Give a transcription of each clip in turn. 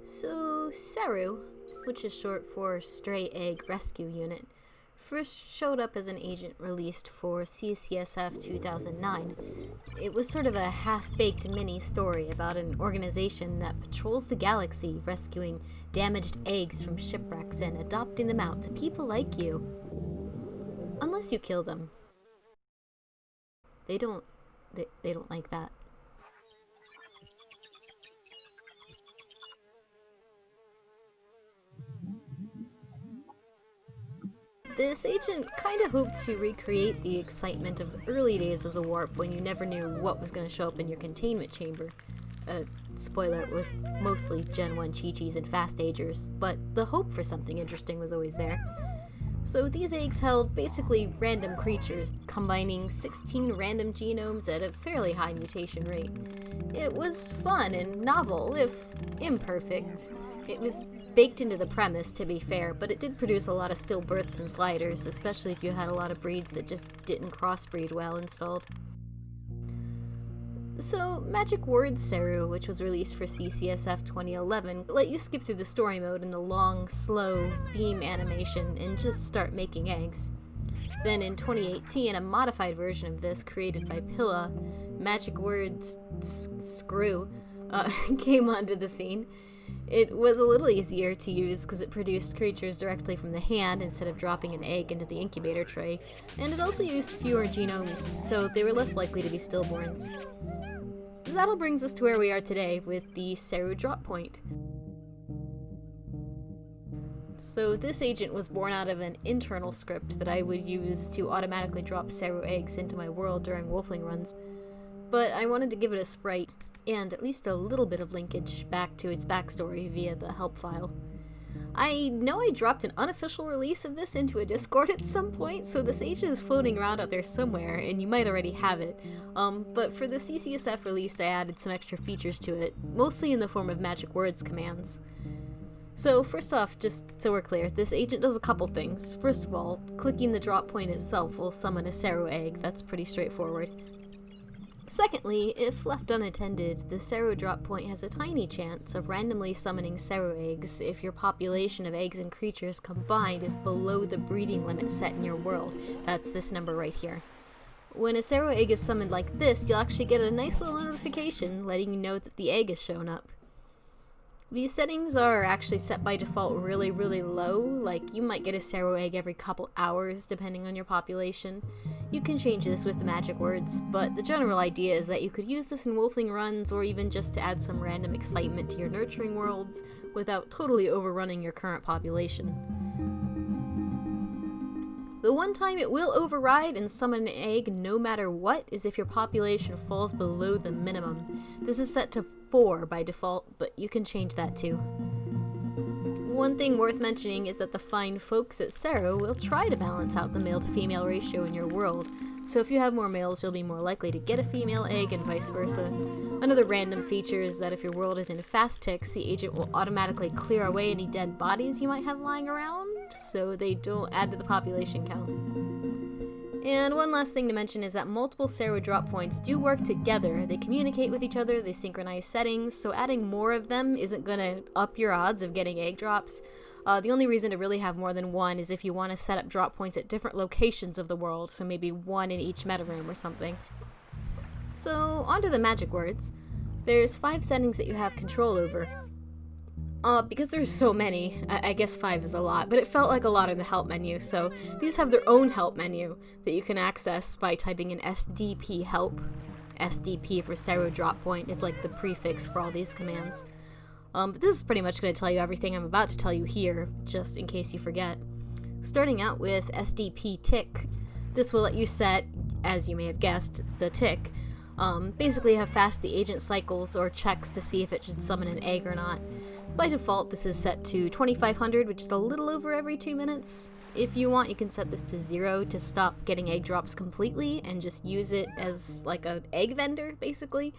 So, SARU, which is short for Stray Egg Rescue Unit, first showed up as an agent released for CCSF 2009. It was sort of a half-baked mini-story about an organization that patrols the galaxy, rescuing damaged eggs from shipwrecks and adopting them out to people like you. Unless you kill them. They don't like that. This agent kind of hoped to recreate the excitement of the early days of the warp when you never knew what was going to show up in your containment chamber. Spoiler, it was mostly Gen 1 Chi-Chis and Fast Agers, but the hope for something interesting was always there. So these eggs held basically random creatures, combining 16 random genomes at a fairly high mutation rate. It was fun and novel, if imperfect. It was baked into the premise, to be fair, but it did produce a lot of stillbirths and sliders, especially if you had a lot of breeds that just didn't crossbreed well installed. So, Magic Words Seru, which was released for CCSF 2011, let you skip through the story mode in the long, slow beam animation and just start making eggs. Then in 2018, a modified version of this, created by Pilla, Magic Words Screw, came onto the scene. It was a little easier to use because it produced creatures directly from the hand instead of dropping an egg into the incubator tray, and it also used fewer genomes, so they were less likely to be stillborns. That'll brings us to where we are today with the Seru Drop Point. So this agent was born out of an internal script that I would use to automatically drop Seru eggs into my world during wolfling runs, but I wanted to give it a sprite and at least a little bit of linkage back to its backstory via the help file. I know I dropped an unofficial release of this into a Discord at some point, so this agent is floating around out there somewhere, and you might already have it. But for the CCSF release, I added some extra features to it, mostly in the form of magic words commands. So first off, just so we're clear, this agent does a couple things. First of all, clicking the drop point itself will summon a Seru egg. That's pretty straightforward. Secondly, if left unattended, the Seru Drop Point has a tiny chance of randomly summoning Seru eggs if your population of eggs and creatures combined is below the breeding limit set in your world. That's this number right here. When a Seru egg is summoned like this, you'll actually get a nice little notification letting you know that the egg has shown up. These settings are actually set by default really, really low, like you might get a Seru egg every couple hours depending on your population. You can change this with the magic words, but the general idea is that you could use this in wolfling runs or even just to add some random excitement to your nurturing worlds without totally overrunning your current population. The one time it will override and summon an egg no matter what is if your population falls below the minimum. This is set to 4 by default, but you can change that too. One thing worth mentioning is that the fine folks at Seru will try to balance out the male to female ratio in your world, so if you have more males you'll be more likely to get a female egg and vice versa. Another random feature is that if your world is in fast ticks, the agent will automatically clear away any dead bodies you might have lying around, so they don't add to the population count. And one last thing to mention is that multiple Seru drop points do work together. They communicate with each other, they synchronize settings, so adding more of them isn't going to up your odds of getting egg drops. The only reason to really have more than one is if you want to set up drop points at different locations of the world, so maybe one in each meta room or something. So, onto the magic words. There's 5 settings that you have control over. Because there's so many, I guess 5 is a lot, but it felt like a lot in the help menu, so these have their own help menu that you can access by typing in SDP help. SDP for Seru Drop Point, it's like the prefix for all these commands. But this is pretty much going to tell you everything I'm about to tell you here, just in case you forget. Starting out with SDP tick, this will let you set, as you may have guessed, the tick. Basically how fast the agent cycles or checks to see if it should summon an egg or not. By default, this is set to 2500, which is a little over every 2 minutes. If you want, you can set this to 0 to stop getting egg drops completely and just use it as like an egg vendor, basically.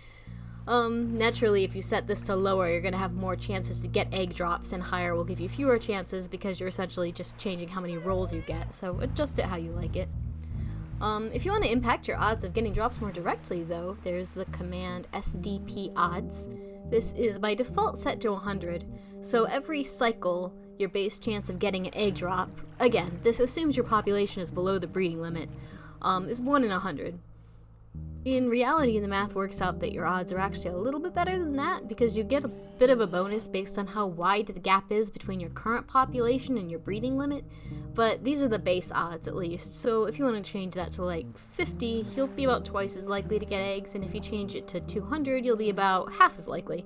Naturally, if you set this to lower, you're going to have more chances to get egg drops, and higher will give you fewer chances because you're essentially just changing how many rolls you get, so adjust it how you like it. If you want to impact your odds of getting drops more directly, though, there's the command SDP odds. This is by default set to 100, So every cycle, your base chance of getting an egg drop, again, this assumes your population is below the breeding limit, is 1 in 100. In reality, the math works out that your odds are actually a little bit better than that because you get a bit of a bonus based on how wide the gap is between your current population and your breeding limit, but these are the base odds at least. So if you want to change that to like 50, you'll be about twice as likely to get eggs, and if you change it to 200, you'll be about half as likely.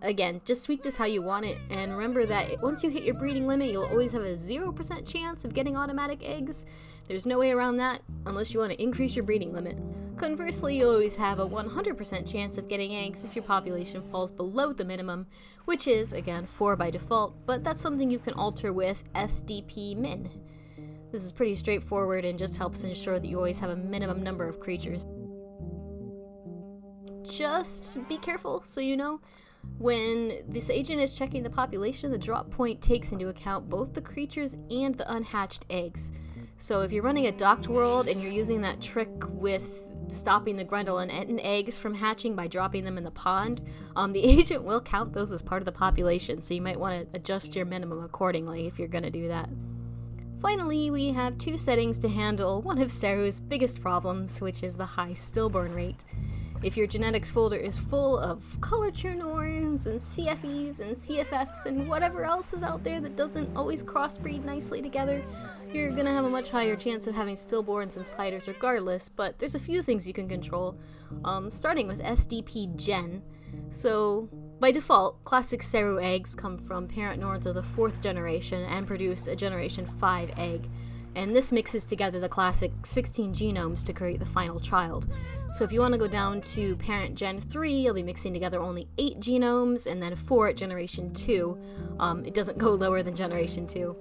Again, just tweak this how you want it, and remember that once you hit your breeding limit, you'll always have a 0% chance of getting automatic eggs. There's no way around that unless you want to increase your breeding limit. Conversely, you'll always have a 100% chance of getting eggs if your population falls below the minimum, which is, again, 4 by default, but that's something you can alter with SDP min. This is pretty straightforward and just helps ensure that you always have a minimum number of creatures. Just be careful, so you know, when this agent is checking the population, the drop point takes into account both the creatures and the unhatched eggs. So if you're running a docked world and you're using that trick with stopping the Grundle and Enten eggs from hatching by dropping them in the pond, the agent will count those as part of the population, so you might want to adjust your minimum accordingly if you're going to do that. Finally, we have 2 settings to handle one of Seru's biggest problems, which is the high stillborn rate. If your genetics folder is full of color true norns and CFEs and CFFs and whatever else is out there that doesn't always crossbreed nicely together, you're gonna have a much higher chance of having stillborns and sliders regardless, but there's a few things you can control, starting with SDP gen. So, by default, classic Seru eggs come from parent norns of the 4th generation and produce a generation 5 egg, and this mixes together the classic 16 genomes to create the final child. So if you want to go down to parent gen 3, you'll be mixing together only 8 genomes, and then 4 at generation 2. It doesn't go lower than generation 2.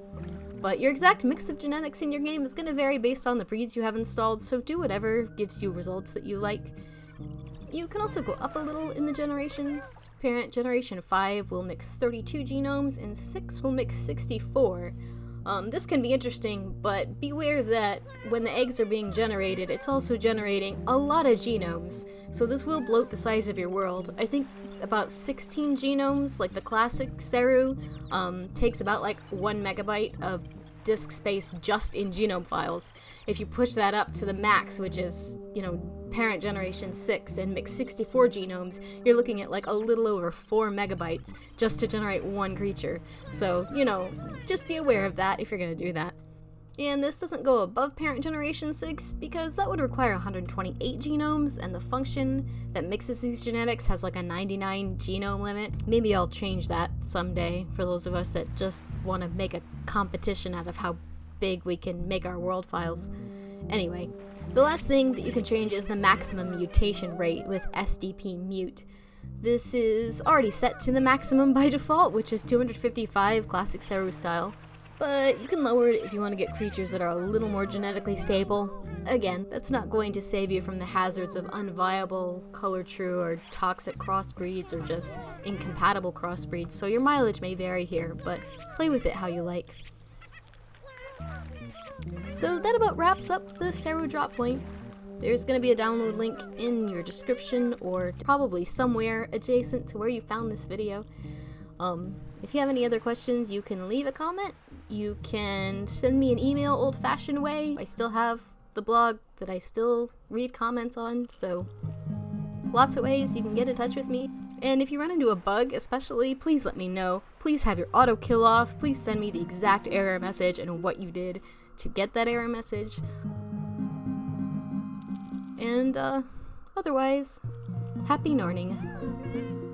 But your exact mix of genetics in your game is going to vary based on the breeds you have installed, so do whatever gives you results that you like. You can also go up a little in the generations. Parent generation 5 will mix 32 genomes, and 6 will mix 64. This can be interesting, but beware that when the eggs are being generated, it's also generating a lot of genomes, so this will bloat the size of your world. I think about 16 genomes, like the classic Seru, takes about like 1 megabyte of disk space just in genome files. If you push that up to the max, which is, parent generation 6 and mix 64 genomes, you're looking at like a little over 4 megabytes just to generate 1 creature. So, just be aware of that if you're going to do that. And this doesn't go above parent generation 6 because that would require 128 genomes, and the function that mixes these genetics has like a 99 genome limit. Maybe I'll change that someday for those of us that just want to make a competition out of how big we can make our world files. Anyway, the last thing that you can change is the maximum mutation rate with SDP mute. This is already set to the maximum by default, which is 255 classic Seru style. But you can lower it if you want to get creatures that are a little more genetically stable. Again, that's not going to save you from the hazards of unviable, color true, or toxic crossbreeds, or just incompatible crossbreeds, so your mileage may vary here, but play with it how you like. So that about wraps up the Seru Drop Point. There's going to be a download link in your description, or probably somewhere adjacent to where you found this video. If you have any other questions, you can leave a comment. You can send me an email old-fashioned way. I still have the blog that I still read comments on, so lots of ways you can get in touch with me. And if you run into a bug especially, please let me know. Please have your auto kill off. Please send me the exact error message and what you did to get that error message. And otherwise, happy Narning.